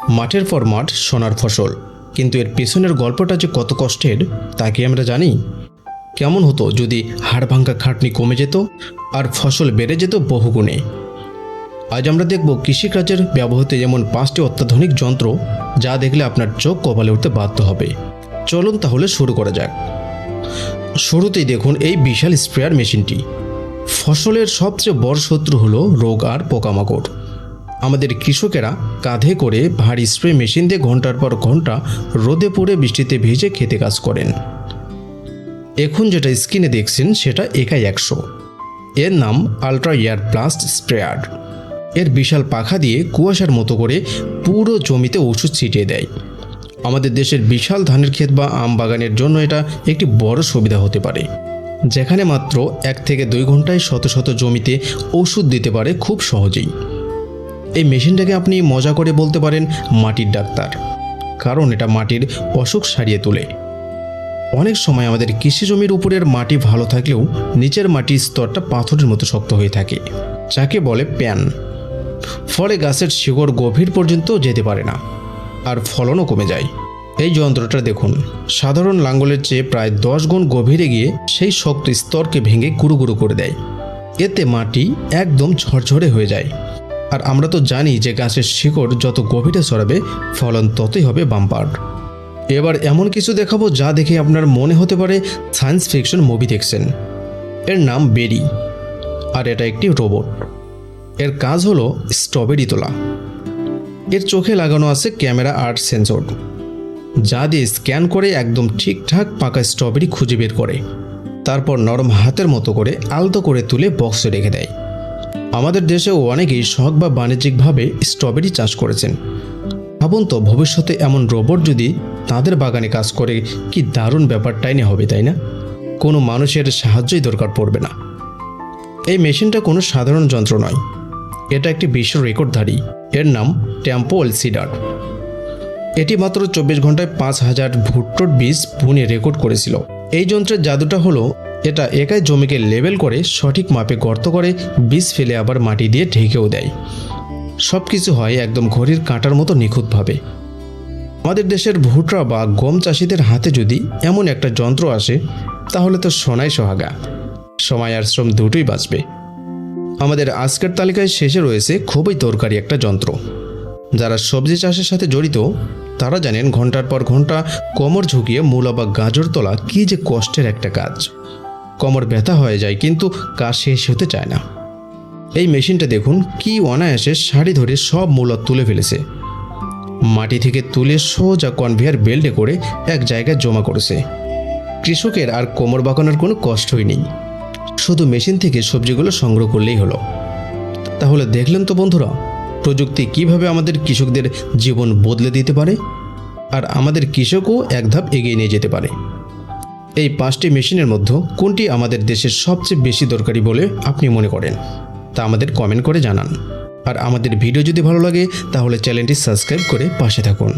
মাঠের পর মাঠ সোনার ফসল, কিন্তু এর পেছনের গল্পটা যে কত কষ্টের তা কি আমরা জানি? কেমন হতো যদি হাড়ভাঙ্গা খাটনি কমে যেত আর ফসল বেড়ে যেত বহুগুণে? আজ আমরা দেখব কৃষিকাজের ব্যবহৃত এমন 5টি অত্যাধুনিক যন্ত্র যা দেখলে আপনার চোখ কপালে উঠতে বাধ্য হবে। চলুন তাহলে শুরু করা যাক। শুরুতেই দেখুন এই বিশাল স্প্রেয়ার মেশিনটি। ফসলের সবচেয়ে বড় শত্রু হলো রোগ আর পোকামাকড়। আমাদের কৃষকেরা কাঁধে করে ভারী স্প্রে মেশিন দিয়ে ঘন্টার পর ঘন্টা রোদে পুড়ে বৃষ্টিতে ভিজে খেতে কাজ করেন। এখন যেটা স্ক্রিনে দেখছেন সেটা একাই 100। এর নাম আল্ট্রা এয়ার ব্লাস্ট স্প্রেয়ার। এর বিশাল পাখা দিয়ে কুয়াশার মতো করে পুরো জমিতে ওষুধ ছিটিয়ে দেয়। আমাদের দেশের বিশাল ধানের ক্ষেত বা আম বাগানের জন্য এটা একটি বড় সুবিধা হতে পারে, যেখানে মাত্র 1 থেকে 2 ঘন্টায় শত শত জমিতে ওষুধ দিতে পারে খুব সহজেই। এই মেশিনটাকে আপনি মজা করে বলতে পারেন মাটির ডাক্তার, কারণ এটা মাটির অসুখ সারিয়ে তোলে। অনেক সময় আমাদের কৃষি জমির উপরের মাটি ভালো থাকলেও নিচের মাটির স্তরটা পাথরের মতো শক্ত হয়ে থাকে, যাকে বলে প্যান। ফলে গাছের শিকড় গভীর পর্যন্ত যেতে পারে না আর ফলনও কমে যায়। এই যন্ত্রটা দেখুন, সাধারণ লাঙ্গলের চেয়ে প্রায় 10 গুণ গভীরে গিয়ে সেই শক্ত স্তরকে ভেঙে গুঁড়ো গুঁড়ো করে দেয়। এতে মাটি একদম ঝরঝরে হয়ে যায়। আর আমরা তো জানি যে গাছের শিকড় যত গভীরে ছড়াবে ফলন ততই হবে বাম্পার। এবার এমন কিছু দেখাবো যা দেখে আপনার মনে হতে পারে সায়েন্স ফিকশন মুভি দেখছেন। এর নাম বেরি, আর এটা একটি রোবট। এর কাজ হলো স্ট্রবেরি তোলা। এর চোখে লাগানো আছে ক্যামেরা আর সেন্সর, যা দিয়ে স্ক্যান করে একদম ঠিকঠাক পাকা স্ট্রবেরি খুঁজে বের করে। তারপর নরম হাতের মতো করে আলতো করে তুলে বক্সে রেখে দেয়। আমাদের দেশেও অনেকেই শখ বা বাণিজ্যিকভাবে স্ট্রবেরি চাষ করেছেন। ভাবুন তো, ভবিষ্যতে এমন রোবট যদি তাদের বাগানে কাজ করে, কি দারুণ ব্যাপারটাই না হবে, তাই না? কোনো মানুষের সাহায্যই দরকার পড়বে না। এই মেশিনটা কোনো সাধারণ যন্ত্র নয়, এটা একটি বিশ্ব রেকর্ডধারী। এর নাম টেম্পো সিডার। এটি মাত্র 24 ঘন্টায় 5000 ভুট্টোর বীজ বুনে রেকর্ড করেছিল। এই যন্ত্রের জাদুটা হলো এটা একাই জমিকে লেবেল করে সঠিক মাপে গর্ত করে বীজ ফেলে আবার মাটি দিয়ে ঢেকেও দেয়। সব কিছু হয় একদম ঘড়ির কাঁটার মতো নিখুঁতভাবে। আমাদের দেশের ভুট্টা বা গম চাষিদের হাতে যদি এমন একটা যন্ত্র আসে, তাহলে তো সোনাই সোহাগা। সময় আর শ্রম দুটোই বাঁচবে। আমাদের আজকের তালিকায় শেষে রয়েছে খুবই দরকারি একটা যন্ত্র। যারা সবজি চাষের সাথে জড়িত তারা জানেন ঘন্টার পর ঘন্টা কোমর ঝুঁকিয়ে মূলা বা গাজর তোলা কি যে কষ্টের একটা কাজ। কোমর ব্যথা হয়ে যায়, কিন্তু কাজ শেষ হতে চায় না। এই মেশিনটা দেখুন, কি অনায়াসে সারি ধরে সব মূলা তুলে ফেলেছে। মাটি থেকে তুলে সোজা কনভেয়ার বেল্টে করে এক জায়গায় জমা করেছে। কৃষকের আর কোমর বাঁকানোর কোনো কষ্টই নেই, শুধু মেশিন থেকে সবজিগুলো সংগ্রহ করলেই হলো। তাহলে দেখলেন তো বন্ধুরা, প্রযুক্তি কিভাবে আমাদের কৃষকদের জীবন বদলে দিতে পারে, আর আমাদের কৃষকও এক ধাপ এগিয়ে নিয়ে যেতে পারে। এই 5টি মেশিনের মধ্যে কোনটি আমাদের দেশের সবচেয়ে বেশি দরকারি বলে আপনি মনে করেন, তা আমাদের কমেন্ট করে জানান। আর আমাদের ভিডিও যদি ভালো লাগে তাহলে চ্যানেলটি সাবস্ক্রাইব করে পাশে থাকুন।